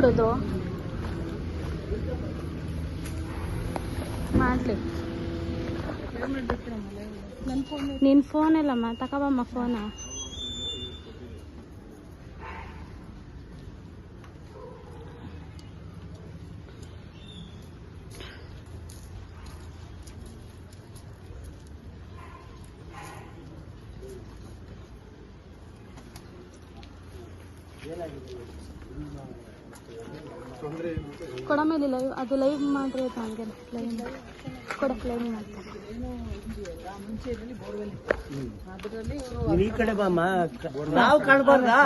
ಕೊಡೋದು ಮಾಡ್ಲಿ. ನಿನ್ ಫೋನ್ ಇಲ್ಲಮ್ಮ, ತಗೋಬಮ್ಮ ಫೋನ. ಕೊಡ ಮೇಲೆ ಲೈವ್, ಅದು ಲೈವ್ ಮಾಡ್ರಿ. ಹಂಗೆ ಲೈವ್ ಕೊಡಕ್ಕೆ ಲೈವ್ ಮಾಡ್ತಾರೆ. ಈ ಕಡೆ ಬಾಮ್ಮ, ನಾವು ಕಾಣ್ಬಾರ್ದಾ?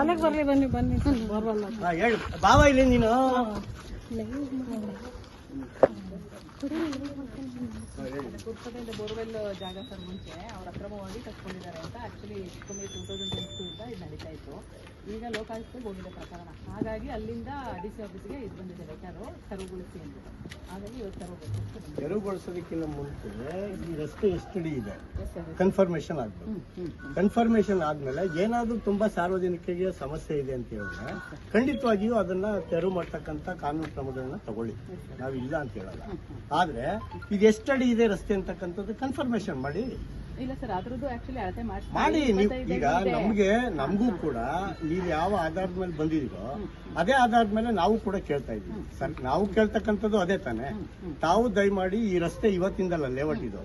ಅಲ್ಲಿಗೆ ಬರ್ಲಿ, ಬನ್ನಿ ಬನ್ನಿ. ಹೇಳು ಬಾವ, ಇಲ್ಲಿ ನೀನು ಪುರಸಭೆಯಿಂದ ಬೋರ್ವೆಲ್ ಜಾಗ ಸರ್ ಮುಂಚೆ ಅವ್ರು ಅಕ್ರಮವಾಗಿ ಕಟ್ಕೊಂಡಿದ್ದಾರೆ ಅಂತ ಆಕ್ಚುಲಿ 2022 ಇಂದ ಇದು ನಡೀತಾ ಇತ್ತು. ಈಗ ಲೋಕಾಯುಕ್ತಕ್ಕೆ ಹೋಗಿದೆ ಪ್ರಕರಣ. ಹಾಗಾಗಿ ಅಲ್ಲಿಂದ ಡಿಸಿ ಆಫೀಸ್ಗೆ ಇದು ಬಂದಿದೆ ಲೆಟರು, ತೆರವುಗೊಳಿಸಿ ಅಂತ. ಹಾಗಾಗಿ ಇವತ್ತು ತೆರವುಗೊಳಿಸೋದಕ್ಕಿಂತ ಮುಂಚೆ ಈ ರಸ್ತೆ ಎಷ್ಟಡಿ ಇದೆ ಕನ್ಫರ್ಮೇಶನ್ ಆಗ್ಬೇಕು. ಕನ್ಫರ್ಮೇಶನ್ ಆದ್ಮೇಲೆ ಏನಾದ್ರೂ ತುಂಬಾ ಸಾರ್ವಜನಿಕರಿಗೆ ಸಮಸ್ಯೆ ಇದೆ ಅಂತ ಹೇಳಿದ್ರೆ ಖಂಡಿತವಾಗಿಯೂ ಅದನ್ನ ತೆರವು ಮಾಡ್ತಕ್ಕಂಥ ಕಾನೂನು ಕ್ರಮಗಳನ್ನ ತಗೊಳ್ಳಿ, ನಾವು ಇಲ್ಲ ಅಂತ ಹೇಳಲ್ಲ. ಆದ್ರೆ ಇದು ಎಷ್ಟಡಿ ಇದೆ ರಸ್ತೆ ಅಂತಕ್ಕಂಥದ್ದು ಕನ್ಫರ್ಮೇಶನ್ ಮಾಡಿ. ಇಲ್ಲ ಸರ್, ಅದ್ರದ್ದು ಆಕ್ಚುಲಿ ಅಳತೆ ಮಾಡಿ. ನೀವು ಈಗ ನಮಗೂ ಕೂಡ ನೀವು ಯಾವ ಆಧಾರದ ಮೇಲೆ ಬಂದಿದ್ದೀರೋ ಅದೇ ಆಧಾರದ ಮೇಲೆ ನಾವು ಕೂಡ ಕೇಳ್ತಾ ಇದ್ದೀವಿ. ನಾವು ಕೇಳ್ತಕ್ಕಂಥದ್ದು ಅದೇ ತಾನೆ. ತಾವು ದಯಮಾಡಿ ಈ ರಸ್ತೆ ಇವತ್ತಿಂದಲ್ಲ, ಲೇಔಟ್ ಇದು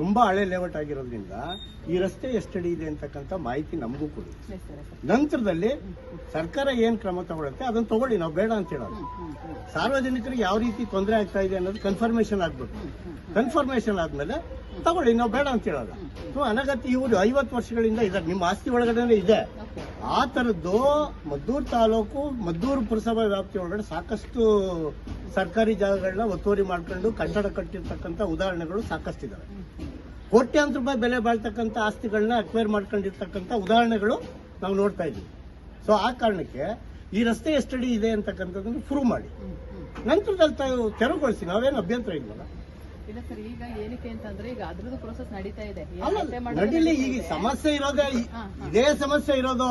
ತುಂಬಾ ಹಳೆ ಲೇಔಟ್ ಆಗಿರೋದ್ರಿಂದ ಈ ರಸ್ತೆ ಎಷ್ಟಡಿ ಇದೆ ಅಂತಕ್ಕಂಥ ಮಾಹಿತಿ ನಮಗೂ ಕೊಡಿ. ನಂತರದಲ್ಲಿ ಸರ್ಕಾರ ಏನ್ ಕ್ರಮ ತಗೊಳುತ್ತೆ ಅದನ್ನ ತಗೊಳ್ಳಿ, ನಾವು ಬೇಡ ಅಂತ ಹೇಳೋದು. ಸಾರ್ವಜನಿಕರಿಗೆ ಯಾವ ರೀತಿ ತೊಂದರೆ ಆಗ್ತಾ ಇದೆ ಅನ್ನೋದು ಕನ್ಫರ್ಮೇಶನ್ ಆಗ್ಬೇಕು. ಕನ್ಫರ್ಮೇಶನ್ ಆದ್ಮೇಲೆ ತಗೊಳ್ಳಿ, ನಾವು ಬೇಡ ಅಂತ ಹೇಳೋಲ್ಲ. ಅನಗತ್ಯ ಇವರು 50 ವರ್ಷಗಳಿಂದ ಇದ್ದಾರೆ, ನಿಮ್ಮ ಆಸ್ತಿ ಒಳಗಡೆ ಇದೆ. ಆ ತರದ್ದು ಮದ್ದೂರು ತಾಲೂಕು, ಮದ್ದೂರು ಪುರಸಭಾ ವ್ಯಾಪ್ತಿ ಒಳಗಡೆ ಸಾಕಷ್ಟು ಸರ್ಕಾರಿ ಜಾಗಗಳನ್ನ ಒತ್ತುವರಿ ಮಾಡ್ಕೊಂಡು ಕಟ್ಟಡ ಕಟ್ಟಿರ್ತಕ್ಕಂಥ ಉದಾಹರಣೆಗಳು ಸಾಕಷ್ಟಿದ್ದಾವೆ. ಕೋಟ್ಯಾಂತರ ರೂಪಾಯಿ ಬೆಲೆ ಬಾಳ್ತಕ್ಕಂಥ ಆಸ್ತಿಗಳನ್ನ ಅಕ್ವೈರ್ ಮಾಡ್ಕೊಂಡಿರ್ತಕ್ಕಂಥ ಉದಾಹರಣೆಗಳು ನಾವು ನೋಡ್ತಾ ಇದ್ದೀವಿ. ಸೊ ಆ ಕಾರಣಕ್ಕೆ ಈ ರಸ್ತೆ ಎಷ್ಟಡಿ ಇದೆ ಅಂತಕ್ಕಂಥದ್ದನ್ನು ಪ್ರೂವ್ ಮಾಡಿ ನಂತರದಲ್ಲಿ ತೆರವುಗೊಳಿಸಿ, ನಾವೇನು ಅಭ್ಯಂತರ ಇಲ್ವಲ್ಲ. ಇಲ್ಲ ಸರ್, ಈಗ ಏನಕ್ಕೆ ಅಂತಂದ್ರೆ ಈಗ ಅದ್ರದ್ದು ಪ್ರೋಸೆಸ್ ನಡೀತಾ ಇದೆ. ನಡೀಲಿ. ಈಗ ಸಮಸ್ಯೆ ಇರೋದೇ ಇದೇ ಸಮಸ್ಯೆ ಇರೋದು,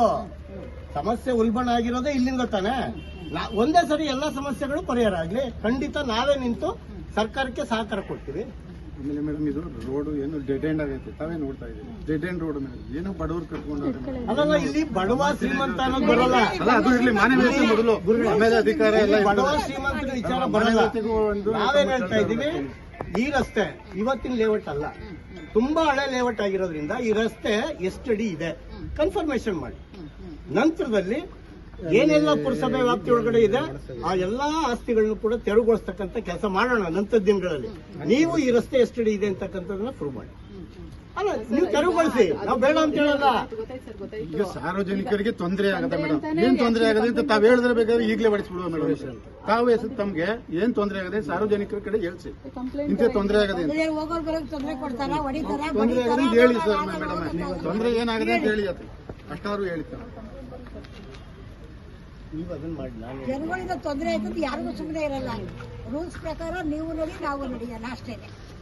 ಸಮಸ್ಯೆ ಉಲ್ಬಣ ಆಗಿರೋದೇ ಇಲ್ಲಿಂದ ತಾನೆ. ಒಂದೇ ಸರಿ ಎಲ್ಲಾ ಸಮಸ್ಯೆಗಳು ಪರಿಹಾರ ಆಗ್ಲಿ, ಖಂಡಿತ ನಾವೇ ನಿಂತು ಸರ್ಕಾರಕ್ಕೆ ಸಹಕಾರ ಕೊಡ್ತೀವಿ. ಆಮೇಲೆ ಮೇಡಮ್, ಇದು ರೋಡ್ ಏನು ಡೆಡ್ ಎಂಡ್ ಆಗೈತೆ, ತಾವೇ ನೋಡ್ತಾ ಇದ್ದೀವಿ. ಡೆಡ್ ಎಂಡ್ ರೋಡ್ ಮೇಲೆ ಏನೋ ಬಡವರು ಕಟ್ಕೊಂಡು ಅದಲ್ಲ, ಇಲ್ಲಿ ಬಡವ ಶ್ರೀಮಂತ ಅನ್ನೋದು ಬರಲ್ಲ. ಅದು ಇರ್ಲಿ, ಮಾನವೀಯತೆ ಮೊದಲು, ಆಮೇಲೆ ಅಧಿಕಾರ ಎಲ್ಲ. ಬಡವ ಶ್ರೀಮಂತರ ವಿಚಾರ ಬರಲ್ಲ. ನಾವೇನ್ ಹೇಳ್ತಾ ಇದ್ದೀವಿ, ಈ ರಸ್ತೆ ಇವತ್ತಿನ ಲೇಔಟ್ ಅಲ್ಲ, ತುಂಬಾ ಹಳೆ ಲೇಔಟ್ ಆಗಿರೋದ್ರಿಂದ ಈ ರಸ್ತೆ ಎಷ್ಟಡಿ ಇದೆ ಕನ್ಫರ್ಮೇಶನ್ ಮಾಡಿ. ನಂತರದಲ್ಲಿ ಏನೆಲ್ಲ ಪುರಸಭೆ ವ್ಯಾಪ್ತಿ ಒಳಗಡೆ ಇದೆ ಆ ಎಲ್ಲಾ ಆಸ್ತಿಗಳನ್ನು ಕೂಡ ತೆರವುಗೊಳಿಸ್ತಕ್ಕಂಥ ಕೆಲಸ ಮಾಡೋಣ ನಂತರದ ದಿನಗಳಲ್ಲಿ. ನೀವು ಈ ರಸ್ತೆ ಎಷ್ಟಡಿ ಇದೆ ಅಂತಕ್ಕಂಥದನ್ನ ಪ್ರೂವ್ ಮಾಡಿ. ಅಲ್ಲ, ನೀವು ತೆರವುಗೊಳಿಸಿ, ನಾವು ಬೇಡ ಅಂತ ಹೇಳಲ್ಲ. ಈಗ ಸಾರ್ವಜನಿಕರಿಗೆ ತೊಂದರೆ ಆಗತ್ತೆ ಮೇಡಮ್. ಏನ್ ತೊಂದರೆ ಆಗದೆ ಅಂತ ತಾವ್ ಹೇಳಿದ್ರೆ ಬೇಕಾದ್ರೆ ಈಗಲೇ ಹೊಡಿಸ್ಬಿಡುವ ಮೇಡಮ್. ತಾವೇ ತಮ್ಗೆ ಏನ್ ತೊಂದರೆ ಆಗದೆ ಸಾರ್ವಜನಿಕರ ಕಡೆ ಹೇಳ್ಸಿ, ಇಂಥ ತೊಂದರೆ ಆಗದೆ ಅಂತ. ತೊಂದರೆ ಆಗದೆ ಅಂತ ಹೇಳಿ ಸರ್ ಮೇಡಮ್. ತೊಂದರೆ ಏನಾಗದೆ ಅಂತ ಹೇಳಿ, ಅಷ್ಟಾರು ಹೇಳ್ತಾರೆ. ನೀವು ಅದನ್ನ ಮಾಡಿ. ಜನಗಳಿಂದ ತೊಂದರೆ ಆಯ್ತಂತ ಯಾರಿಗೂ ಸುಮ್ಮನೆ ಇರಲ್ಲ. ರೂಲ್ಸ್ ಪ್ರಕಾರ ನೀವು ನಡಿ, ನಾವು ನಡೆಯೋಣ ಅಷ್ಟೇ.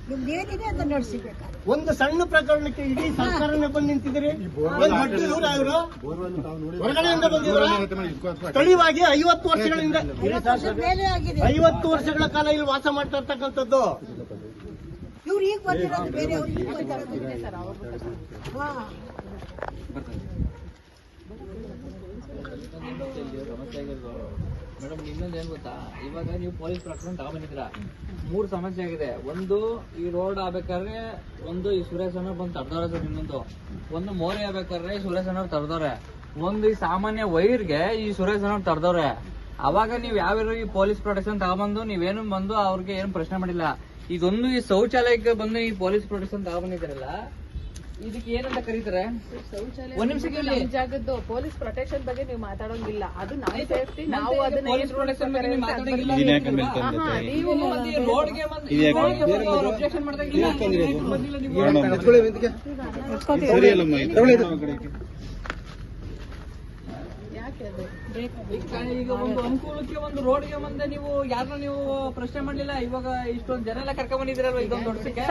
ನಿಮ್ದು ಏನಿದೆ ಅದನ್ನ ನಡೆಸಬೇಕಾದ್ರೆ ಒಂದು ಸಣ್ಣ ಪ್ರಕರಣಕ್ಕೆ ಇಡೀ ಸರ್ಕಾರನೇ ಬಂದು ನಿಂತಿದ್ದೀರಿ. ಹೊರಗಡೆಯಿಂದ ಬಂದಿದ್ದಾರೆ. ಸ್ಥಳೀಯವಾಗಿ 50 ವರ್ಷಗಳಿಂದ 50 ವರ್ಷಗಳ ಕಾಲ ಇಲ್ಲಿ ವಾಸ ಮಾಡ್ತಾ ಇರ್ತಕ್ಕಂಥದ್ದು. ಇವ್ರು ಈಗ ಬಂದಿರೋದು ಬೇರೆಯವ್ರು ಈಗ ಬಂದಿರೋದು. ಮೇಡಮ್, ಇನ್ನೊಂದು ಏನ್ ಗೊತ್ತಾ, ಇವಾಗ ನೀವು ಪೊಲೀಸ್ ಪ್ರಕರಣ ತಗೊಂಡ್ಬಂದಿದ್ರ, 3 ಸಮಸ್ಯೆ ಆಗಿದೆ. ಒಂದು ಈ ರೋಡ್ ಆಗ್ಬೇಕಾದ್ರೆ, ಒಂದು ಈ ಸುರೇಶ್ ಅನ್ನೋರು ಬಂದು ತಡೆದವ್ರೆ ಸರ್, ಇನ್ನೊಂದು ಒಂದು ಮೋರಿ ಆಗ್ಬೇಕಾದ್ರೆ ಈ ಸುರೇಶ್ ಅನ್ನೋರು ತಡೆದವ್ರೆ, ಒಂದು ಈ ಸಾಮಾನ್ಯ ವೈರ್ಗೆ ಈ ಸುರೇಶ್ ಅನ್ನೋರು ತಡೆದವ್ರೆ. ಅವಾಗ ನೀವು ಯಾವ್ಯಾವ ಈ ಪೊಲೀಸ್ ಪ್ರೊಟೆಕ್ಷನ್ ತಗೊಂಡ್ಬಂದು ನೀವೇನು ಬಂದು ಅವ್ರಿಗೆ ಏನು ಪ್ರಶ್ನೆ ಮಾಡಿಲ್ಲ. ಇದೊಂದು ಈ ಶೌಚಾಲಯಕ್ಕೆ ಬಂದು ಈ ಪೊಲೀಸ್ ಪ್ರೊಟೆಕ್ಷನ್ ತಗೊಂಡ್ಬಂದಿದ್ದಾರಲ್ಲ, ಇದಕ್ಕೆ ಏನಂತ ಕರೀತಾರೆ? ಒಂದ್ ನಿಮಿಷಕ್ಕೆ ಜಾಗದ್ದು ಪೊಲೀಸ್ ಪ್ರೊಟೆಕ್ಷನ್ ಬಗ್ಗೆ ನೀವು ಮಾತಾಡೋಂಗಿಲ್ಲ. ಅದು ನಮ್ಮ ಸೇಫ್ಟಿ, ನಾವು ಅದನ್ನ ಪೊಲೀಸ್ ಪ್ರೊಟೆಕ್ಷನ್ ಬಗ್ಗೆ ನೀವು ಮಾತಾಡಂಗಿಲ್ಲ. ನೀವು ರೋಡ್ಗೆ ಅಬ್ಜೆಕ್ಷನ್ ಮಾಡಿದಾಗ ಯಾಕೆ ಅದು ಈಗ ಒಂದು ಅನುಕೂಲಕ್ಕೆ ಒಂದು ರೋಡ್ಗೆ ಮುಂದೆ ನೀವು ಯಾರನ್ನ ನೀವು ಪ್ರಶ್ನೆ ಮಾಡ್ಲಿಲ್ಲ. ಇವಾಗ ಇಷ್ಟೊಂದು ಜನ ಎಲ್ಲ ಕರ್ಕೊಂಡ್ ಬಂದಿದ್ದೀರಲ್ವ ಇದೊಂದು ದೊಡ್ಡಕ್ಕೆ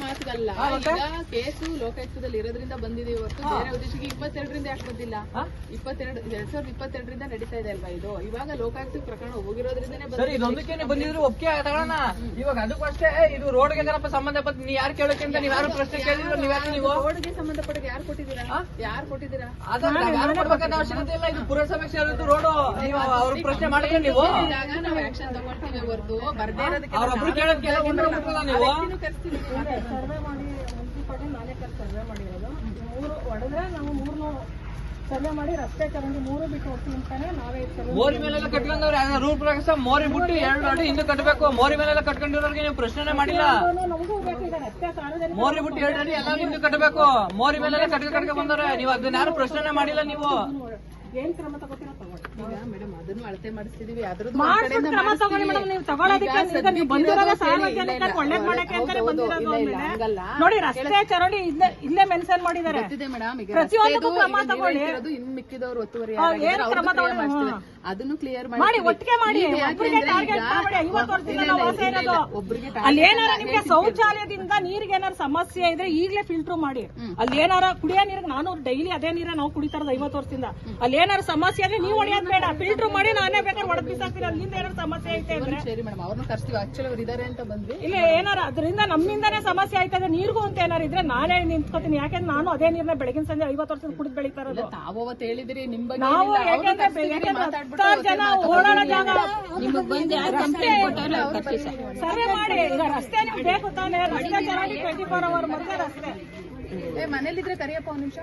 ಮಾತುಗಲ್ಲ. ಈಗ ಕೇಸು ಲೋಕಾಯುಕ್ತದಲ್ಲಿ ಇರೋದ್ರಿಂದ ಬಂದಿದೆ ಹೊರತು ಬೇರೆ ಉದ್ದೇಶಕ್ಕೆ 22ರಿಂದ ಯಾಕೆ ಬಂದಿಲ್ಲ? 2022ರಿಂದ ನಡೀತಾ ಇದೆ ಅಲ್ವಾ ಇದು. ಇವಾಗ ಲೋಕಾಯುಕ್ತ ಪ್ರಕರಣ ಹೋಗಿರೋದ್ರಿಂದನೇ ಸರಿ, ಇದೊಂದಕ್ಕೆ ಬಂದಿದ್ರು ಒಪ್ಪಿಗೆ ತಗೋಣ. ಇವಾಗ ಅದಕ್ಕೂ ಅಷ್ಟೇ, ಇದು ರೋಡ್ಗೆ ಏನಪ್ಪ ಸಂಬಂಧಪಟ್ಟ ನೀವು ಯಾರು ಕೇಳೋಕೆ ಅಂತ ನೀವು ಯಾರು ಪ್ರಶ್ನೆ ಕೇಳಿದ್ರು ನೀವು ರೋಡ್ಗೆ ಸಂಬಂಧಪಟ್ಟ ಯಾರು ಕೊಟ್ಟಿದ್ದೀರಾ? ಯಾರು ಕೊಟ್ಟಿದ್ದೀರಾ? ಯಾರು ಕೊಡ್ಬೇಕನ್ನೋ ಅವಶ್ಯಕತೆ ಇಲ್ಲ. ಇದು ಪುರಸಭೆ ಸೇರಿದ್ದು ರೋಡ್ ನೀವು ಅವ್ರ ಪ್ರಶ್ನೆ ಮಾಡಿದ್ರೆ ನೀವು ನಾವು ಆಕ್ಷನ್ ತಗೊಳ್ತೀವಿ ಹೊರತು ಬರ್ದೇ ಇರೋದಕ್ಕೆ ಅವ್ರೊಬ್ರು ಕೇಳೋದಕ್ಕೆ ನೀವು ಕರ್ಸ್ತೀವಿ. ಸರ್ವೆ ಮಾಡಿ ಮುನ್ಸಿಪಾಲ್ಟಿ ನಾನೇ ಸರ್ವೆ ಮಾಡಿರೋದು. 3 ಹೊಡೆದ್ರೆ ನಾವು 3 ಸರ್ವೆ ಮಾಡಿ ರಸ್ತೆ ಚರಂಡಿ 3 ಬಿಟ್ಟು ಹೋಗ್ತೀವಿ ಅಂತಾನೆ ನಾವೇ ಮೋರಿ ಮೇಲೆಲ್ಲ ಕಟ್ಕೊಂಡವ್ರೆ ರೂಲ್ ಪ್ರಕಾರ ಮೋರಿ ಬಿಟ್ಟು 2 ಅಡಿ ಹಿಂದೆ ಕಟ್ಟಬೇಕು. ಮೋರಿ ಮೇಲೆಲ್ಲ ಕಟ್ಕೊಂಡಿರೋರಿಗೆ ನೀವು ಪ್ರಶ್ನೆ ಮಾಡಿಲ್ಲ. ನಮಗೂ ಬೇಕು. ಈಗ ರಸ್ತೆ ಸಾರ್ವಜನಿಕ ಮೋರಿ ಬಿಟ್ಟು 2 ಅಡಿ ಎಲ್ಲ ಹಿಂದೆ ಕಟ್ಟಬೇಕು. ಮೋರಿ ಮೇಲೆಲ್ಲ ಕಟ್ಕೊಂಡ್ ಬಂದವ್ರೆ. ನೀವು ಅದನ್ನ ಯಾರು ಪ್ರಶ್ನೆ ಮಾಡಿಲ್ಲ. ನೀವು ಏನ್ ಕ್ರಮ ತಗೋತೀರೋ ತಗೊಳ್ಳಿ. ಈಗ ಮೇಡಮ್ ಅದನ್ನು ಅಳತೆ ಮಾಡಿಸ್ತಿದೀವಿ. ಅದ್ರದ್ದು ಕ್ರಮ ತಗೊಳ್ಳಿ ಮೇಡಮ್. ನೀವು ತಗೊಳ್ಳೋದಕ್ಕೆ ನೀವು ಬಂದಿರೋದು ಸಾರ್ವಜನಿಕರಿಗೆ ಒಳ್ಳೇದ್ ಮಾಡಕ್ಕೆ ಅಂತಾನೆ ಬಂದಿರೋದು. ನೋಡಿ ರಸ್ತೆ ಚರಂಡಿ ಇಲ್ಲೇ ಮೆನ್ಷನ್ ಮಾಡಿದ್ದಾರೆ. ಮೇಡಮ್ ಈಗ ಪ್ರತಿಯೊಂದಕ್ಕೂ ಕ್ರಮ ತಗೊಳ್ಳಿ. ಇನ್ನು ಮಿಕ್ಕಿದವರು ಒತ್ತುವರಿ ಏನ್ ಕ್ರಮ ತಗೊಳ್ಳಿ ಅದನ್ನು ಕ್ಲಿಯರ್ ಮಾಡಿ ಒಟ್ಟಿಗೆ ಮಾಡಿ. ಒಬ್ಬರಿಗೆ ಟಾರ್ಗೆಟ್ ಮಾಡಿ. 50 ವರ್ಷದಿಂದ ನಾವು ವಾಸ ಇರೋದು ಅಲ್ಲಿ. ಏನಾರ ನಿಮ್ಗೆ ಶೌಚಾಲಯದಿಂದ ನೀರಿಗೆ ಏನಾರ ಸಮಸ್ಯೆ ಇದ್ರೆ ಈಗಲೇ ಫಿಲ್ಟರ್ ಮಾಡಿ. ಅಲ್ಲಿ ಏನಾರ ಕುಡಿಯೋ ನೀರಿಗೆ ನಾನು ಡೈಲಿ ಅದೇ ನೀರ ನಾವು ಕುಡಿತಾ ಇರೋದು 50 ವರ್ಷದಿಂದ. ಅಲ್ಲಿ ಏನಾರ ಸಮಸ್ಯೆ ಅಂದ್ರೆ ನೀವು ಹೊಡೆಯೋದು ಬೇಡ, ಫಿಲ್ಟರ್ ಮಾಡಿ ನಾನೇ ಬೇಕಾದ್ರೆ ಹೊಡೆದ್ ಬಿಸಾಕ್ತೀನಿ. ಅಲ್ಲಿಂದ ಏನಾರ ಸಮಸ್ಯೆ ಐತೆ ಅಂದ್ರೆ ಸರಿ ಮೇಡಮ್ ಅವ್ರನ್ನ ಕರ್ಸ್ತೀವಿ. ಆಕ್ಚುಲಿ ಅವ್ರು ಇದಾರೆ ಅಂತ ಬಂದ್ವಿ. ಇಲ್ಲ ಏನಾರ ಅದರಿಂದ ನಮ್ಮಿಂದಾನೇ ಸಮಸ್ಯೆ ಆಯ್ತದೆ ನೀರಿಗೂ ಅಂತ ಏನಾರ ಇದ್ರೆ ನಾನೇ ನಿಂತ್ಕೋತೀನಿ. ಯಾಕೆಂದ್ರೆ ನಾನು ಅದೇ ನೀರ್ನ ಬೆಳಗಿನ ಸಂಜೆ 50 ವರ್ಷದಿಂದ ಕುಡಿದು ಬೆಳೀತಾ ಇರೋದು. ತಾವು ಅವತ್ತು ಹೇಳಿದಿರಿ ನಿಮ್ ಬಗ್ಗೆ ನಾವು ಯಾಕೆಂದ್ರೆ 10 ಜನ ಓಡಾಡೋ ಜಾಗ ಸರ್ವೆ ಮಾಡಿ. ಈಗ ರಸ್ತೆ ನಿಮ್ಗೆ ಬೇಕು ತಾನೆ. ರಸ್ತೆ ಚರಂಡಿ 24 hour ಮತ್ತೆ ರಸ್ತೆ. ಮನೇಲಿದ್ರೆ ಕರಿಯಪ್ಪ ಒಂದ್ ನಿಮಿಷ.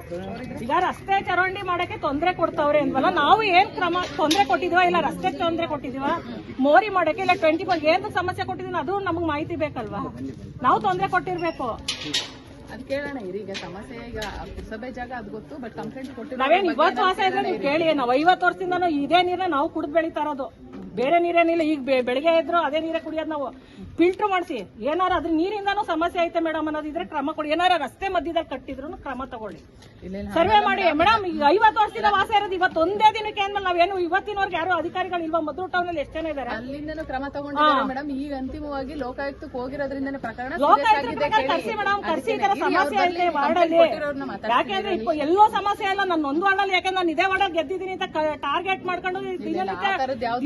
ಈಗ ರಸ್ತೆ ಚರಂಡಿ ಮಾಡಕ್ಕೆ ತೊಂದರೆ ಕೊಡ್ತಾವ್ರೆ ಅಂದ್ವಲ್ಲ, ನಾವು ಏನ್ ಕ್ರಮ ತೊಂದರೆ ಕೊಟ್ಟಿದ್ವಾ? ಇಲ್ಲ ರಸ್ತೆ ತೊಂದರೆ ಕೊಟ್ಟಿದೀವಾ? ಮೋರಿ ಮಾಡಕ್ಕೆ ಇಲ್ಲ 24 ಏನ್ ಸಮಸ್ಯೆ ಕೊಟ್ಟಿದೀನಿ ಅದು ನಮಗ್ ಮಾಹಿತಿ ಬೇಕಲ್ವಾ? ನಾವು ತೊಂದರೆ ಕೊಟ್ಟಿರ್ಬೇಕು. ಅದ್ ಕೇಳೋಣ ಇರಿ. ಈಗ ಸಮಸ್ಯೆ ಈಗ ಪುರಸಭೆ ಜಾಗ ಅದು ಗೊತ್ತು, ಬಟ್ ಕಂಪ್ಲೇಂಟ್ ಕೊಟ್ಟಿಲ್ಲ. ನಾವೇನ್ 20 ವಾಸ ಇದ್ರೆ ನೀವು ಕೇಳಿ. ನಾವು 50 ವರ್ಷದಿಂದ ಇದೇ ನೀರನ್ನ ನಾವು ಕುಡಿದು ಬೆಳೀತಾ ಇರೋದು. ಬೇರೆ ನೀರೇನಿಲ್ಲ. ಈಗ ಬೆಳಿಗ್ಗೆ ಇದ್ರು ಅದೇ ನೀರೇ ಕುಡಿಯೋದು. ನಾವು ಫಿಲ್ಟರ್ ಮಾಡಿಸಿ ಏನಾರ ಅದ್ರ ನೀರಿಂದಾನು ಸಮಸ್ಯೆ ಐತೆ ಮೇಡಮ್ ಅನ್ನೋದಿದ್ರೆ ಕ್ರಮ ಕೊಡಿ. ಏನಾರ ರಸ್ತೆ ಮಧ್ಯದಲ್ಲಿ ಕಟ್ಟಿದ್ರು ಕ್ರಮ ತಗೊಳ್ಳಿ. ಸರ್ವೆ ಮಾಡಿ ಮೇಡಮ್. ಈಗ 50 ವರ್ಷದಿಂದ ವಾಸ ಇರೋದು. ಇವತ್ತು ಒಂದೇ ದಿನಕ್ಕೆ ಅಂದ್ಮೇಲೆ ನಾವೇನು ಇವತ್ತಿನವರೆಗೆ ಯಾರು ಅಧಿಕಾರಿಗಳು ಇಲ್ವಾ? ಮದ್ದೂರು ಟೌನ್ ಅಲ್ಲಿ ಎಷ್ಟು ಜನ ಇದಾರೆ? ಅಲ್ಲಿಂದನೂ ಕ್ರಮ ತಗೊಂಡಿದ್ದಾರೆ ಮೇಡಮ್. ಈಗ ಅಂತಿಮವಾಗಿ ಲೋಕಾಯುಕ್ತಕ್ಕೆ ಹೋಗಿರೋದ್ರಿಂದನೇ ಪ್ರಕರಣ ಕರ್ಸಿ ಮೇಡಮ್. ಕರ್ಸಿ ಈ ತರ ಸಮಸ್ಯೆ ಐತೆ ವಾರ್ಡಲ್ಲಿ. ಯಾಕೆಂದ್ರೆ ಎಲ್ಲೋ ಸಮಸ್ಯೆ ಇಲ್ಲ. ನನ್ನ ಒಂದು ವಾರ್ಡಲ್ಲಿ ಯಾಕಂದ್ರೆ ನಾನು ಇದೇ ವಾರ್ಡಲ್ಲಿ ಗೆದ್ದಿದ್ದೀನಿ ಅಂತ ಟಾರ್ಗೆಟ್ ಮಾಡ್ಕೊಂಡು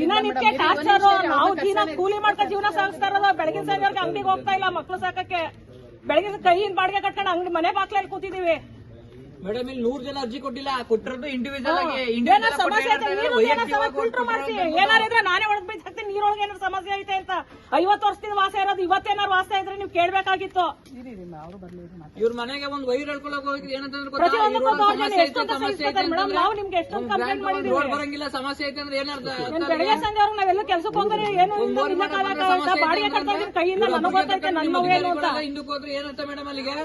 ದಿನನಿತ್ಯ ಟಾರ್ಚರ್. ನಾವು ದಿನ ಕೂಲಿ ಮಾಡ್ಕೊಂಡು ಜೀವನ ಸಾಗಿಸ್ತಾ ಇರೋದು. ಬೆಳಗಿನ ಸಂಜೆವರೆಗೆ ಅಂಗಡಿಗೆ ಹೋಗ್ತಾ ಇಲ್ಲ ಮಕ್ಳು ಸಾಕಕ್ಕೆ. ಬೆಳಗಿನ ಕೈಯಿಂದ ಬಾಡಿಗೆ ಕಟ್ಕೊಂಡು ಅಂಗಡಿ ಮನೆ ಬಾಕ್ಲಲ್ಲಿ ಕೂತಿದೀವಿ. ಮೇಡಮ್ ಇಲ್ಲಿ 100 ಜನ ಅರ್ಜಿ ಕೊಟ್ಟಿಲ್ಲ. ಕೊಟ್ಟಿರೋದು ಇಂಡಿವಿಜುವಲ್ ಆಗಿ. ಸಮಸ್ಯೆ ಫಿಲ್ಟರ್ ಮಾಡಿಸಿ. ಏನಾರಿದ್ರೆ ನಾನೇ ಒಳಗ್ ಬೈಕ್ ಹಾಕ್ತೀನಿ. ನೀರೊಳಗೆ ಏನಾದ್ರು ಸಮಸ್ಯೆ ಐತೆ ಅಂತ 50 ವರ್ಷದಿಂದ ವಾಸ ಇರೋದು. ಇವತ್ತೇನಾರು ವಾಸ ಇದ್ರೆ ನೀವು ಕೇಳ್ಬೇಕಾಗಿತ್ತು. ಇವ್ರ ಮನೆಗೆ ಒಂದು ವೈರ್ ಹೇಳ್ಕೊಳಕ್ ಹೋಗಿದ್ ಏನಂತಂದ್ರೆ ಮೇಡಮ್ ನಾವು ನಿಮ್ಗೆ ಎಷ್ಟೊಂದು ಕಂಪ್ಲೇಂಟ್ ಮಾಡಿದೀವಿ. ರೋಡ್ ಬರಂಗಿಲ್ಲ ಸಮಸ್ಯೆ ಐತೆ ಅಂದ್ರೆ ಏನರ್ಥ? ಬೆಳಗ್ಗೆ ಸಂಜೆವರೆಗೆ ನಾವೆಲ್ಲ ಕೆಲ್ಸಕ್ಕೆ ಹೋದ್ರೆ ಏನು ಬಾಡಿಗೆ ಕಟ್ತಾ ಇದ್ದೀನಿ ಕೈಯಿಂದ. ನನಗೆ ಗೊತ್ತೈತೆ ನನ್ನ ನೋವೇನು ಅಂತ. ಹಿಂದಕ್ಕೆ ಹೋದ್ರೆ ಏನಂತ ಮೇಡಮ್ ಅಲ್ಲಿಗೆ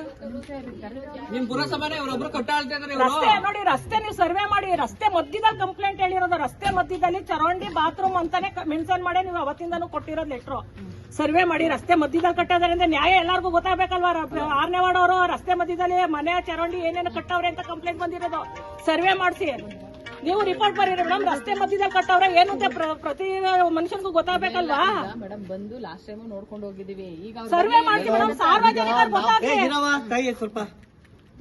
ನಿಮ್ ಪುರಸಭೆ ಅವರೊಬ್ರು ಕಟ್ಟಾಳ್ತಾ ಇದಾರೆ. ರಸ್ತೆ ನೋಡಿ, ರಸ್ತೆ ನೀವು ಸರ್ವೆ ಮಾಡಿ. ರಸ್ತೆ ಮಧ್ಯದಲ್ಲಿ ಕಂಪ್ಲೇಂಟ್ ಹೇಳಿರೋದು. ರಸ್ತೆ ಮಧ್ಯದಲ್ಲಿ ಚರಂಡಿ ಬಾತ್ರೂಮ್ ಅಂತಾನೆ ಮೆನ್ಷನ್ ಮಾಡಿ ನೀವು ಅವತ್ತಿಂದಾನು ಕೊಟ್ಟಿರೋದು ಲೆಟ್ರು. ಸರ್ವೆ ಮಾಡಿ ರಸ್ತೆ ಮಧ್ಯದಲ್ಲಿ ಕಟ್ಟೋದ್ರಿಂದ ನ್ಯಾಯ ಎಲ್ಲಾರ್ಗು ಗೊತ್ತಾಗಬೇಕಲ್ವಾ? 6ನೇ ವಾರ್ಡ್ ಅವರು ರಸ್ತೆ ಮಧ್ಯದಲ್ಲಿ ಮನೆ ಚರಂಡಿ ಏನೇನು ಕಟ್ಟವ್ರೆ ಅಂತ ಕಂಪ್ಲೇಂಟ್ ಬಂದಿರೋದು. ಸರ್ವೆ ಮಾಡಿಸಿ ನೀವು ರಿಪೋರ್ಟ್ ಬರೀರಿ ಮೇಡಮ್. ರಸ್ತೆ ಮಧ್ಯದಲ್ಲಿ ಕಟ್ಟವ್ರೆ ಏನು ಅಂತ ಪ್ರತಿ ಮನುಷ್ಯನಿಗೂ ಗೊತ್ತಾಗಬೇಕಲ್ವಾ? ಮೇಡಮ್ ಬಂದು ಲಾಸ್ಟ್ ಟೈಮ್ ನೋಡ್ಕೊಂಡು ಹೋಗಿದೀವಿ. ಈಗ ಸರ್ವೆ ಮಾಡಿಸಿ ಮೇಡಮ್. ಸಾರ್ವಜನಿಕರು ಗೊತ್ತಾಗ್ಲಿ. ಸ್ವಲ್ಪ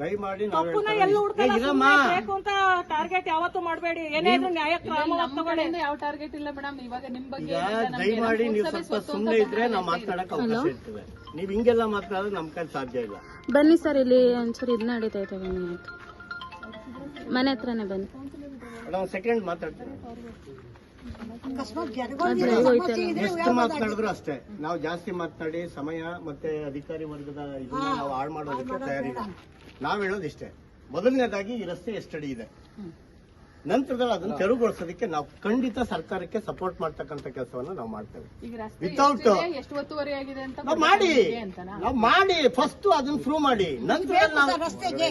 ದಯಮಾಡಿ ತಪ್ಪುನ ಎಲ್ಲೂ ಬೇಕು ಅಂತ ಟಾರ್ಗೆಟ್ ಯಾವತ್ತೂ ಮಾಡಬೇಡಿ. ಏನೇ ಇದ್ರು ನ್ಯಾಯ ಕ್ರಮವಾಗಿ ತಗೊಳ್ಳಿ. ಯಾವ ಟಾರ್ಗೆಟ್ ಇಲ್ಲ ಮೇಡಮ್. ಇವಾಗ ನಿಮ್ ಬಗ್ಗೆ ದಯಮಾಡಿ ನೀವು ಸ್ವಲ್ಪ ಸುಮ್ಮನೆ ಇದ್ರೆ ನಾವು ಮಾತಾಡಕ್ ಅವಕಾಶ ಇರ್ತದೆ. ನೀವ್ ಹಿಂಗೆಲ್ಲ ಮಾತಾಡೋದು ನಮ್ ಕೈ ಸಾಧ್ಯ ಇಲ್ಲ. ಬನ್ನಿ ಸರ್, ಇಲ್ಲಿ ಒಂದ್ಸರಿ ಇದು ನಡೀತೈತೆ. ಬನ್ನಿ ಮನೆ ಹತ್ರನೇ ಬನ್ನಿ. ಒಂದು ಸೆಕೆಂಡ್ ಮಾತಾಡ್ತೀನಿ. ಅಕಸ್ಮಾತ್ ಜನಗಳಿಗೆ ಸಮಸ್ಯೆ ಇದ್ರೆ ಎಷ್ಟು ಮಾತನಾಡಿದ್ರು ಅಷ್ಟೇ. ನಾವು ಜಾಸ್ತಿ ಮಾತನಾಡಿ ಸಮಯ ಮತ್ತೆ ಅಧಿಕಾರಿ ವರ್ಗದ ಇದನ್ನ ನಾವು ಹಾಳು ಮಾಡೋದಕ್ಕೆ ತಯಾರಿಲ್ಲ. ನಾವ್ ಹೇಳೋದು ಇಷ್ಟೇ. ಮೊದಲನೇದಾಗಿ ಈ ರಸ್ತೆ ಎಷ್ಟಡಿ ಇದೆ, ನಂತರದಲ್ಲಿ ಅದನ್ನು ತೆರವುಗೊಳಿಸೋದಕ್ಕೆ ನಾವು ಖಂಡಿತ ಸರ್ಕಾರಕ್ಕೆ ಸಪೋರ್ಟ್ ಮಾಡ್ತಕ್ಕಂಥ ಕೆಲಸವನ್ನ ನಾವು ಮಾಡ್ತೇವೆ. ವಿತೌಟ್ ಎಷ್ಟು ಒತ್ತುವರಿ ಆಗಿದೆ ಅಂತ ನಾವು ಮಾಡಿ ಫಸ್ಟ್ ಅದನ್ನ ಪ್ರೂವ್ ಮಾಡಿ ನಂತರ ರಸ್ತೆಗೆ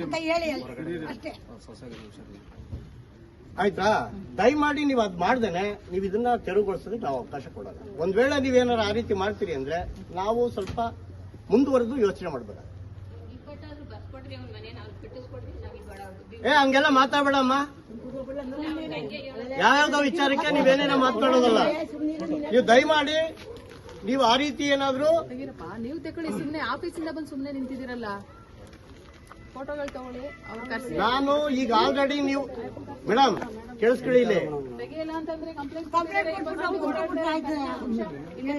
ಅಂತ ಹೇಳಿ ಅಷ್ಟೇ. ಆಯ್ತಾ? ದಯಮಾಡಿ ನೀವು ಅದ್ ಮಾಡ್ದೇನೆ ನೀವು ಇದನ್ನ ತೆರವುಗೊಳಿಸೋದಕ್ಕೆ ನಾವು ಅವಕಾಶ ಕೊಡೋಲ್ಲ. ಒಂದ್ ವೇಳೆ ನೀವೇನಾರು ಆ ರೀತಿ ಮಾಡ್ತೀರಿ ಅಂದ್ರೆ ನಾವು ಸ್ವಲ್ಪ ಮುಂದುವರೆದು ಯೋಚನೆ ಮಾಡ್ಬೇಕು. ಹಂಗೆಲ್ಲ ಮಾತಾಡ್ಬೇಡಮ್ಮ. ಯಾವ್ಯಾವ್ದೋ ವಿಚಾರಕ್ಕೆ ನೀವೇನೇನೋ ಮಾತಾಡೋದಲ್ಲ. ನೀವು ದಯಮಾಡಿ ನೀವು ಆ ರೀತಿ ಏನಾದ್ರು ನೀವು ತಗೊಳ್ಳಿ, ಸುಮ್ನೆ ಆಫೀಸಿಂದ ಬಂದು ಸುಮ್ನೆ ನಿಂತಿದ್ದೀರಲ್ಲ, ಫೋಟೋಗಳು ತಗೊಳ್ಳಿ, ಅವ್ರು ಕರ್ಸಿ ನಾನು ಈಗ ಆಲ್ರೆಡಿ ನೀವು ಮೇಡಮ್ ಕೇಳಿಸ್ಕೊಳ್ಳಿ, ತೆಗಿಯಲ್ಲ ಅಂತಂದ್ರೆ ಇಲ್ಲಿ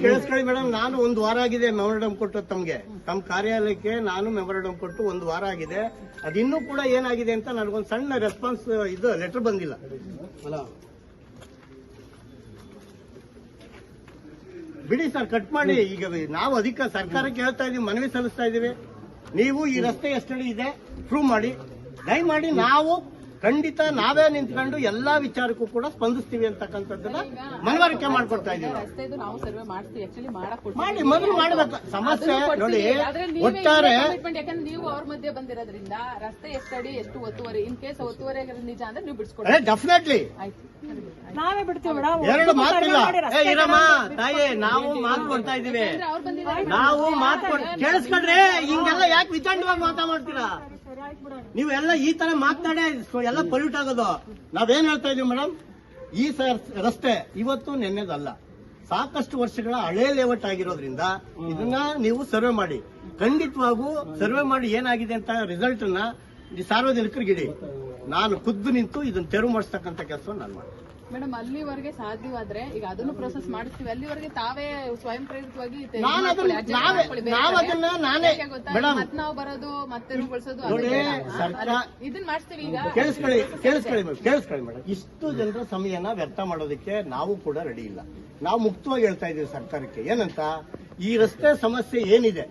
ಕೇಳಿಸ್ಕೊಳ್ಳಿ ಮೇಡಮ್. ನಾನು 1 ವಾರ ಆಗಿದೆ ಮೆಮೊರಂಡಮ್ ಕೊಟ್ಟು ತಮ್ಗೆ, ತಮ್ಮ ಕಾರ್ಯಾಲಯಕ್ಕೆ ನಾನು ಮೆಮೊರಂಡಮ್ ಕೊಟ್ಟು 1 ವಾರ ಆಗಿದೆ. ಅದಿನ್ನೂ ಕೂಡ ಏನಾಗಿದೆ ಅಂತ ನನಗೊಂದು ಸಣ್ಣ ರೆಸ್ಪಾನ್ಸ್ ಇದು ಲೆಟರ್ ಬಂದಿಲ್ಲ. ಬಿಡಿ ಸರ್, ಕಟ್ ಮಾಡಿ. ಈಗ ನಾವು ಸರ್ಕಾರಕ್ಕೆ ಹೇಳ್ತಾ ಇದೀವಿ, ಮನವಿ ಸಲ್ಲಿಸ್ತಾ ಇದೀವಿ. ನೀವು ಈ ರಸ್ತೆ ಎಷ್ಟಡಿ ಇದೆ ಪ್ರೂವ್ ಮಾಡಿ, ದಯಮಾಡಿ. ನಾವು ಖಂಡಿತ ನಾವೇ ನಿಂತ್ಕೊಂಡು ಎಲ್ಲಾ ವಿಚಾರಕ್ಕೂ ಕೂಡ ಸ್ಪಂದಿಸ್ತೀವಿ ಅಂತಕ್ಕಂಥದ್ದನ್ನ ಮನವರಿಕೆ ಮಾಡ್ಕೊಡ್ತಾ ಇದೀವಿ. ರಸ್ತೆದು ನಾವು ಸರ್ವೆ ಮಾಡ್ತೀವಿ, ಆಕ್ಚುಲಿ ಮಾಡಿ ಮೊದಲು ಮಾಡ್ಬೇಕು. ಸಮಸ್ಯೆ ನೋಡಿ, ಒಟ್ಟಾರೆ ಯಾಕಂದ್ರೆ ನೀವು ಅವ್ರ ಮಧ್ಯೆ ಬಂದಿರೋದ್ರಿಂದ ರಸ್ತೆ ಎಷ್ಟಡಿ ಎಷ್ಟು ಒತ್ತುವರಿ, ಇನ್ ಕೇಸ್ ಒತ್ತುವರಿ ನಿಜ ಅಂದ್ರೆ ನೀವು ಬಿಡಿಸ್ಕೊಡಿ. ಡೆಫಿನೆಟ್ಲಿ ನಾವೇ ಬಿಡ್ತೀವಿ ಮೇಡಮ್. ಎರಡು ಮಾತಿಲ್ಲ. ಇರಮ್ಮ ತಾಯಿ, ನಾವು ಮಾತು ಕೊಡ್ತಾ ಇದೀವಿ. ಅವ್ರು ಬಂದಿದ್ದಾರೆ, ನಾವು ಮಾತು ಕೇಳಿಸ್ಕೊಂಡ್ರೆ ಹಿಂಗೆಲ್ಲ ಯಾಕೆ ವಿತಂಡವಾಗಿ ಮಾತಾಡ್ತೀರಾ? ನೀವೆಲ್ಲ ಈ ತರ ಮಾತನಾಡೇ ಎಲ್ಲ ಪೊಲ್ಯೂಟ್ ಆಗೋದು. ನಾವೇನ್ ಹೇಳ್ತಾ ಇದೀವಿ ಮೇಡಮ್, ಈ ರಸ್ತೆ ಇವತ್ತು ನೆನ್ನೆದಲ್ಲ, ಸಾಕಷ್ಟು ವರ್ಷಗಳ ಹಳೆ ಲೇಔಟ್ ಆಗಿರೋದ್ರಿಂದ ಇದನ್ನ ನೀವು ಸರ್ವೆ ಮಾಡಿ. ಖಂಡಿತವಾಗೂ ಸರ್ವೆ ಮಾಡಿ ಏನಾಗಿದೆ ಅಂತ ರಿಸಲ್ಟ್ ಅನ್ನ ಸಾರ್ವಜನಿಕರಿಗೆ ಇಡಿ. ನಾನು ಖುದ್ದು ನಿಂತು ಇದನ್ನ ತೆರವು ಮಾಡಿಸ್ತಕ್ಕಂಥ ಕೆಲಸವನ್ನು ನಾನು ಮಾಡ್ತೀನಿ. ಮೇಡಮ್ ಅಲ್ಲಿವರೆಗೆ ಸಾಧ್ಯವಾದ್ರೆ ಈಗ ಅದನ್ನು ಪ್ರೋಸೆಸ್ ಮಾಡಿಸ್ತೀವಿ, ಅಲ್ಲಿವರೆಗೆ ತಾವೇ ಸ್ವಯಂ ಪ್ರೇರಿತವಾಗಿ ಮತ್ ನಾವು ಬರೋದು ಮತ್ತೆ ಬಳಸೋದು ಇದನ್ನ ಮಾಡಿಸ್ತೀವಿ. ಈಗ ಕೇಳಿಸ್ಕೊಳ್ಳಿ ಮೇಡಮ್, ಇಷ್ಟು ಜನರ ಸಮಯನ ವ್ಯರ್ಥ ಮಾಡೋದಕ್ಕೆ ನಾವು ಕೂಡ ರೆಡಿ ಇಲ್ಲ. ನಾವು ಮುಕ್ತವಾಗಿ ಹೇಳ್ತಾ ಇದೀವಿ ಸರ್ಕಾರಕ್ಕೆ, ಏನಂತ, ಈ ರಸ್ತೆ ಸಮಸ್ಯೆ ಏನಿದೆ,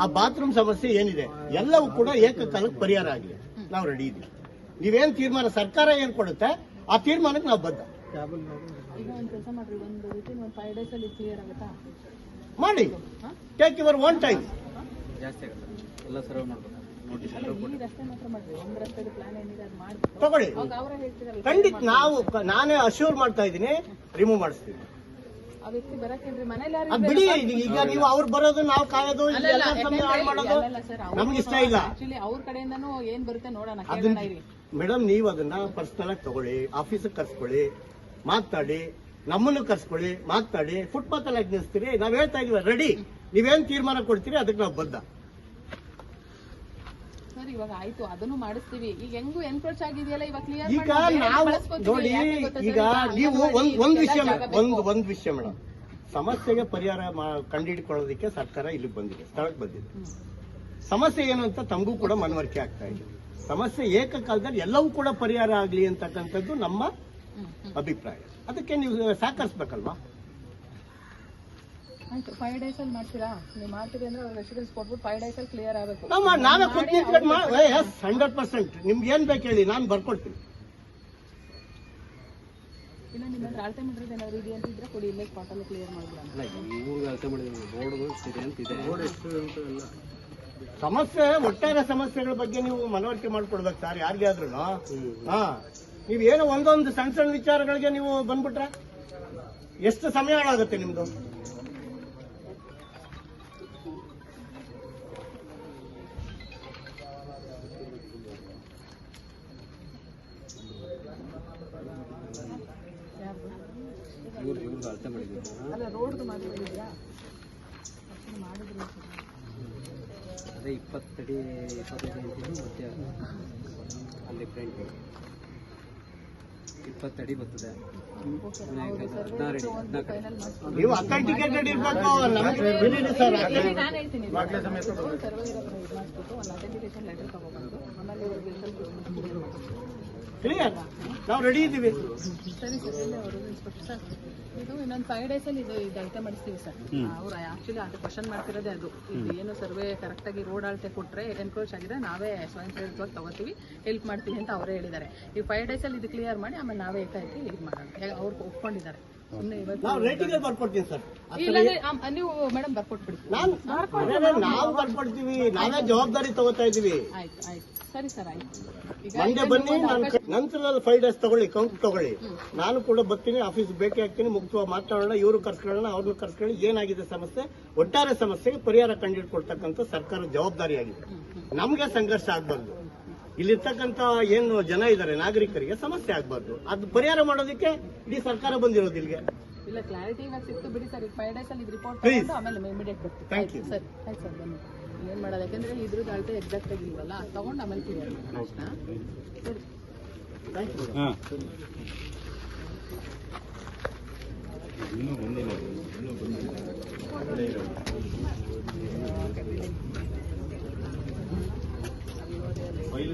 ಆ ಬಾತ್ರೂಮ್ ಸಮಸ್ಯೆ ಏನಿದೆ, ಎಲ್ಲವೂ ಕೂಡ ಏಕಕಾಲಕ್ಕೆ ಪರಿಹಾರ ಆಗಿದೆ. ನಾವು ರೆಡಿ ಇದೀವಿ. ನೀವೇನ್ ತೀರ್ಮಾನ ಸರ್ಕಾರ ಏನ್ ಕೊಡುತ್ತೆ ಆ ತೀರ್ಮಾನಕ್ಕೆ ನಾವು ಬದ್ಧ. ಈಗ ಒಂದು ಕೆಲಸ ಮಾಡ್ರಿ, ಒಂದು ರೀತಿ 5 days ಅಲ್ಲಿ ಕ್ಲಿಯರ್ ಆಗುತ್ತಾ? ಮಾಡಿ, ಟೇಕ್ ಯುವರ್ ಓನ್ ಟೈಮ್. ಜಾಸ್ತಿ ಆಗುತ್ತೆ, ಎಲ್ಲ ಸರ್ವ್ ಮಾಡ್ಬೇಕು. ಈ ರಸ್ತೆ ಮಾತ್ರ ಮಾಡ್ರಿ, ಒಂದು ರಸ್ತೆದು ಪ್ಲಾನ್ ಏನಿದೆ ಅದು ಮಾಡಿ ತಗೊಳ್ಳಿ. ಅವರೇ ಹೇಳ್ತಿರಲ್ಲ, ಖಂಡಿತ ನಾನೇ ಅಶ್ಯೂರ್ ಮಾಡ್ತಾ ಇದ್ದೀನಿ, ರಿಮೂವ್ ಮಾಡಿಸ್ತೀನಿ. ಆ ವ್ಯಕ್ತಿ ಬರಕೇನ್ರಿ, ಮನೇಲಿ ಅದ್ ಬಿಡಿ. ಈಗ ನೀವು ಅವ್ರು ಬರೋದು, ನಾವು ಕಾಯೋದು, ಎಲ್ಲ ಸಮಯ ಹಾಳು ಮಾಡೋದು ನಮ್ಗೆ ಇಷ್ಟ ಇಲ್ಲ. ಆಕ್ಚುಲಿ ಅವ್ರ ಕಡೆಯಿಂದನೂ ಏನ್ ಬರುತ್ತೆ ನೋಡೋಣ. ಮೇಡಮ್, ನೀವು ಅದನ್ನ ಪರ್ಸನಲ್ ಆಗಿ ತಗೊಳ್ಳಿ, ಆಫೀಸಿಗೆ ಕರ್ಸ್ಕೊಳ್ಳಿ, ಮಾತಾಡಿ, ನಮ್ಮನ್ನು ಕರ್ಸ್ಕೊಳ್ಳಿ, ಮಾತಾಡಿ. ಫುಟ್ಪಾತ್ ಅಲ್ಲಿ ನಿಲ್ಲಿಸ್ತೀರಿ, ನಾವ್ ಹೇಳ್ತಾ ಇದೀವಿ ರೆಡಿ. ನೀವೇನ್ ತೀರ್ಮಾನ ಕೊಡ್ತೀರಿ ಅದಕ್ಕೆ ನಾವು ಬದ್ಧ. ಸರ್ ಇವಾಗ ಆಯ್ತು, ಅದನ್ನು ಮಾಡಿಸ್ತೀವಿ. ಈಗ ಹೆಂಗು ಎನ್ಕ್ರೋಚ್ ಆಗಿದೆಯಲ್ಲ, ಇವಾಗ ಕ್ಲಿಯರ್ ಈಗ ನಾವು ನೋಡಿ, ಈಗ ನೀವು ಒಂದ್ ವಿಷಯ ಮೇಡಮ್, ಸಮಸ್ಯೆಗೆ ಪರಿಹಾರ ಕಂಡುಹಿಡ್ಕೊಳ್ಳೋದಕ್ಕೆ ಸರ್ಕಾರ ಇಲ್ಲಿ ಬಂದಿದೆ, ಸ್ಥಳಕ್ಕೆ ಬಂದಿದೆ. ಸಮಸ್ಯೆ ಏನು ಅಂತ ತಮಗೂ ಕೂಡ ಮನವರಿಕೆ ಆಗ್ತಾ ಇದೆ. ಸಮಸ್ಯೆ ಏಕಕಾಲದಲ್ಲಿ ಎಲ್ಲವೂ ಕೂಡ ಪರಿಹಾರ ಆಗಲಿ ಅಂತಕ್ಕಂಥದ್ದು ನಮ್ಮ ಅಭಿಪ್ರಾಯ. ಅದಕ್ಕೆ ನೀವು ಸಹಕರಿಸಬೇಕಲ್ವಾ? ಆಯ್ತು, 5 days ಅಲ್ಲಿ ಮಾಡ್ತೀರಾ? ನೀವು ಮಾಡ್ತೀರಿ ಅಂದ್ರೆ ಅವ್ರ ರೆಸಿಡೆನ್ಸ್ ಕೊಟ್ಬಿಟ್ಟು 5 days ಅಲ್ಲಿ ಕ್ಲಿಯರ್ ಆಗಬೇಕು. ನಾವೇ ಕೊಟ್ಟು 100%. ನಿಮ್ಗೆ ಏನ್ ಬೇಕು ಹೇಳಿ, ನಾನು ಬರ್ಕೊಡ್ತೀನಿ. ಇಲ್ಲ ನಿಮ್ಮ ಹತ್ರ ಅಳತೆ ಮಾಡಿರೋದು ಏನಾದ್ರು ಇದೆ ಅಂತ ಇದ್ರೆ ಕೊಡಿ, ಇಲ್ಲೇ ಸ್ಪಾಟ್ ಅಲ್ಲಿ ಕ್ಲಿಯರ್ ಮಾಡ್ಬಿಡೋಣ. ಸಮಸ್ಯೆ, ಒಟ್ಟಾರೆ ಸಮಸ್ಯೆಗಳ ಬಗ್ಗೆ ನೀವು ಮನವರಿಕೆ ಮಾಡ್ಕೊಡ್ಬೇಕು ಸರ್, ಯಾರಿಗಾದ್ರೂ. ನೀವೇನೋ ಒಂದೊಂದು ಸಣ್ಣ ಸಣ್ಣ ವಿಚಾರಗಳಿಗೆ ನೀವು ಬಂದ್ಬಿಟ್ರೆ ಎಷ್ಟು ಸಮಯ ಹಾಳಾಗುತ್ತೆ ನಿಮ್ದು. ಅಲ್ಲ ರೋಡ್ದು ಮಾಡಿದ್ರಾ? ಅದೇ 20 ಅಡಿ 25 ಅಡಿ ಮತ್ತೆ ಅಲ್ಲಿ ಫ್ರಂಟ್ 20 ಅಡಿ ಬರ್ತದೆ. 16 ಅಡಿ 14 ನೀವು ಅಥೆಂಟಿಕೇಟೆಡ್ ಇರ್ಬೇಕು. ಸರ್ ನಾನು ಹೇಳ್ತೀನಿ, ಸರ್ವೆ ಇರೋ ಕಡೆ ಇದು ಮಾಡಿಸ್ಬಿಟ್ಟು ಒಂದು ಅಥೆಂಟಿಕೇಶನ್ ಲೆಟರ್ ತಗೊಬಂದು ಆಮೇಲೆ ಇವ್ರಿಗೆ ಕ್ಲಿಯರ್, ನಾವು ರೆಡಿ ಇದ್ದೀವಿ. ಸರಿ ಸರ್, ಎಲ್ಲ ಅವರು ಇನ್ಸ್ಪೆಕ್ಟರ್ ಸರ್, ಇದು ಇನ್ನೊಂದು 5 days ಅಲ್ಲಿ ಇದು ಅಳತೆ ಮಾಡಿಸ್ತೀವಿ ಸರ್. ಅವ್ರು ಆಕ್ಚುಲಿ ಅದು ಕ್ವಶನ್ ಮಾಡ್ತಿರೋದೇ ಅದು, ಇದು ಏನು ಸರ್ವೆ ಕರೆಕ್ಟಾಗಿ ರೋಡ್ ಅಳತೆ ಕೊಟ್ಟರೆ ಎನ್ಕ್ರೋಚ್ ಆಗಿದೆ, ನಾವೇ ಸ್ವಯಂ ಪ್ರೇರಿತವಾಗಿ ತಗೋತೀವಿ, ಹೆಲ್ಪ್ ಮಾಡ್ತೀವಿ ಅಂತ ಅವರೇ ಹೇಳಿದ್ದಾರೆ. ಈ 5 days ಅಲ್ಲಿ ಇದು ಕ್ಲಿಯರ್ ಮಾಡಿ ಆಮೇಲೆ ನಾವೇ ಏಕಾಏಕಿ ಇದು ಮಾಡೋಣ. ಅವ್ರು ಒಪ್ಕೊಂಡಿದ್ದಾರೆ. ನಾವು ರೇಟಿಂಗ್ ಬರ್ಕೊಡ್ತೀನಿ ಸರ್. ಇಲ್ಲಾಂದ್ರೆ ನೀವು ಮೇಡಮ್ ಬರ್ಕೊಟ್ಬಿಡಿ. ನಾವು ಬರ್ಕೊಡ್ತೀವಿ, ನಾವೇ ಜವಾಬ್ದಾರಿ ತಗೋತಾ ಇದೀವಿ. ಆಯ್ತು ಆಯ್ತು. ಸರಿ ಸರ್ ಆಯ್ತು. ಈಗ ಮಂಡೆ ಬನ್ನಿ, ನಾನು ನಂತರದಲ್ಲಿ 5 days ತಗೊಳ್ಳಿ, ಕೌಂಟ್ ತಗೊಳ್ಳಿ. ನಾನು ಕೂಡ ಬರ್ತೀನಿ, ಆಫೀಸ್ ಭೇಟಿ ಆಗ್ತೀನಿ, ಮುಕ್ತವಾಗಿ ಮಾತಾಡೋಣ, ಇವರು ಕರ್ಸ್ಕೊಳ್ಳೋಣ, ಅವ್ರನ್ನ ಕರ್ಸ್ಕೊಳ್ಳಿ, ಏನಾಗಿದೆ ಸಮಸ್ಯೆ, ಒಟ್ಟಾರೆ ಸಮಸ್ಯೆಗೆ ಪರಿಹಾರ ಕಂಡುಹಿಡ್ಕೊಳ್ತಕ್ಕಂಥ ಸರ್ಕಾರದ ಜವಾಬ್ದಾರಿಯಾಗಿದೆ. ನಮ್ಗೆ ಸಂಘರ್ಷ ಆಗ್ಬಾರ್ದು, ಇಲ್ಲಿರ್ತಕ್ಕಂಥ ಏನು ಜನ ಇದ್ದಾರೆ ನಾಗರಿಕರಿಗೆ ಸಮಸ್ಯೆ ಆಗ್ಬಾರ್ದು. ಅದು ಪರಿಹಾರ ಮಾಡೋದಕ್ಕೆ ಇಡೀ ಸರ್ಕಾರ ಬಂದಿರೋದು ಇಲ್ಲಿಗೆ. ಇಲ್ಲ ಕ್ಲಾರಿಟಿ ಇವಾಗ ಸಿಕ್ತು ಬಿಡಿ ಸರ್. ಈಗ 5 days ಅಲ್ಲಿ ಇದು ರಿಪೋರ್ಟ್ Please. ತಗೊಂಡು ಆಮೇಲೆ ಇಮಿಡಿಯೇಟ್ ಬರ್ತೀವಿ. Thank you. ಸರ್ ಆಯ್ತು ಸರ್ ಬನ್ನಿ. ಏನ್ ಮಾಡೋದು, ಯಾಕಂದ್ರೆ ಇದ್ರದ್ದು ಅಳತೆ ಎಕ್ಸಾಕ್ಟ್ ಆಗಿ ಇಲ್ವಲ್ಲ, ತಗೊಂಡು ಆಮೇಲೆ ಕ್ಲಿಯರ್ ಮಾಡೋಣ ಅಷ್ಟೇ. ಸರಿ ಥ್ಯಾಂಕ್ ಯು. ಫೈಲ್